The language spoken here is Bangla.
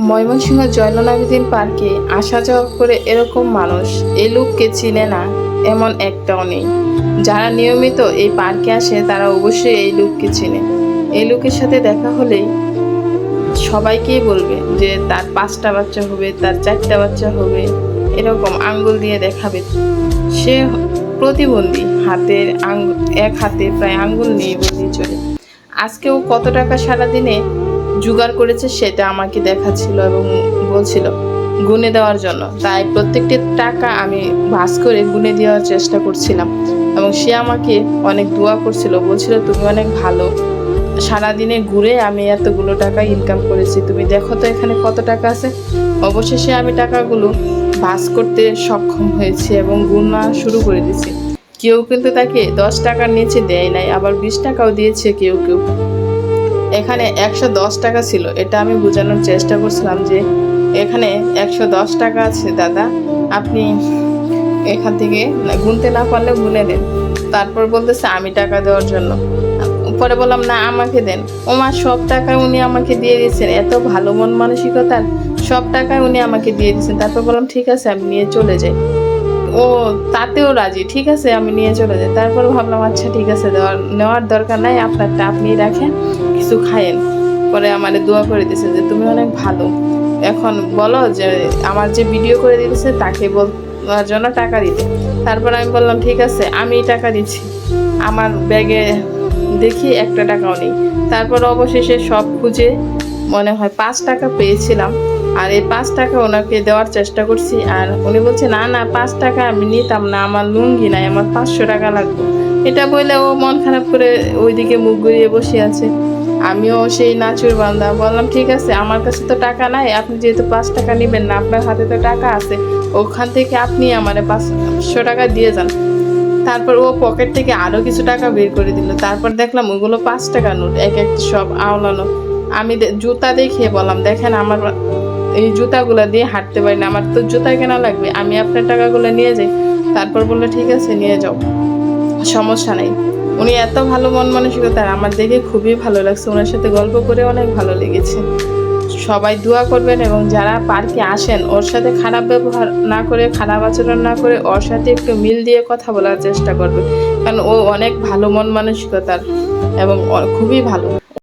ময়মনসিংহ জয়নুল আবেদীন পার্কে আসা যাওয়া করে এরকম মানুষ এই লোককে চিনে না এমন একটাও নেই। যারা নিয়মিত এই পার্কে আসে তারা অবশ্যই এই লোককে চিনে। এই লোকের সাথে দেখা হলেই সবাইকেই বলবে যে তার 5টা বাচ্চা হবে, তার 4টা বাচ্চা হবে, এরকম আঙ্গুল দিয়ে দেখাবে। সে প্রতিবন্ধী, এক হাতে প্রায় আঙ্গুল নিয়ে বললেই চলে। আজকেও কত টাকা সারাদিনে জোগাড় করেছে সেটা আমাকে দেখাচ্ছিল এবং বলছিল গুনে দেওয়ার জন্য। তাই প্রত্যেকটি টাকা আমি ভাঁজ করে গুনে দেওয়ার চেষ্টা করছিলাম এবং সে আমাকে অনেক দোয়া করছিল, বলছিল তুমি অনেক ভালো, সারাদিনে ঘুরে আমি এতগুলো টাকা ইনকাম করেছি, তুমি দেখো তো এখানে কত টাকা আছে। অবশেষে আমি টাকাগুলো ভাঁজ করতে সক্ষম হয়েছি এবং গুনা শুরু করে দিয়েছি। কেউ কিন্তু তাকে 10 টাকার নিচে দেয় নাই, আবার 20 টাকাও দিয়েছে কেউ কেউ। এখানে 110 টাকা ছিল, এটা আমি বোঝানোর চেষ্টা করছিলাম যে এখানে 110 টাকা আছে দাদা, আপনি এখান থেকে গুনতে না পারলে গুনে দেন। তারপর বলতেছে আমি টাকা দেওয়ার জন্য। পরে বললাম না আমাকে দেন। ওমা সব টাকা উনি আমাকে দিয়ে দিয়েছেন, এত ভালো মন মানসিকতার, সব টাকা উনি আমাকে দিয়ে দিয়েছেন। তারপর বললাম ঠিক আছে আমি নিয়ে চলে যাই। ও তাতেও রাজি, ঠিক আছে আমি নিয়ে চলে যাই। তারপর ভাবলাম আচ্ছা ঠিক আছে, নেওয়ার দরকার নাই, আপনারটা আপনি রাখেন, কিছু খায়েন। পরে আমার দোয়া করে দিয়েছে যে তুমি অনেক ভালো, এখন বলো যে আমার যে ভিডিও করে দিয়েছে তাকে বলার জন্য টাকা দিতে। তারপর আমি বললাম ঠিক আছে আমি টাকা দিচ্ছি। আমার ব্যাগে দেখি একটা টাকাও নেই। তারপর অবশেষে সব খুঁজে মনে হয় 5 টাকা পেয়েছিলাম, আর এই 5 টাকা ওনাকে দেওয়ার চেষ্টা করছি। আর উনি বলছে না না 5 টাকা আমি নিতাম না, আমার লুঙ্গি নাই, আমার 500 টাকা লাগবে। এটা বললে ও মন খারাপ করে ওইদিকে মুখ ঘুরিয়ে বসে আছে। আমিও সেই নাচুর বান্দা, বললাম ঠিক আছে আমার কাছে তো টাকা নাই, আপনি যেহেতু 5 টাকা নেবেন না, আপনার হাতে তো টাকা আছে, ওখান থেকে আপনি আমার 500 টাকা দিয়ে যান। তারপর ও পকেট থেকে আরো কিছু টাকা বের করে দিল। তারপর দেখলাম ওগুলো 5 টাকা নোট, এক একটা সব আওলানো। আমি জুতা দেখে বললাম দেখেন আমার এই জুতাগুলো দিয়ে হাঁটতে পারি না, আমার তো জুতা কেনা লাগবে, আমি আপনার টাকাগুলো নিয়ে যাই। তারপর বললো ঠিক আছে নিয়ে যাও, সমস্যা নেই। উনি এত ভালো মন মানসিকতার, আমার দেখে খুবই ভালো লাগছে, ওনার সাথে গল্প করে অনেক ভালো লেগেছে। সবাই দোয়া করবেন এবং যারা পার্কে আসেন ওর সাথে খারাপ ব্যবহার না করে, খারাপ আচরণ না করে, ওর সাথে একটু মিল দিয়ে কথা বলার চেষ্টা করবে, কারণ ও অনেক ভালো মন মানসিকতার এবং খুবই ভালো।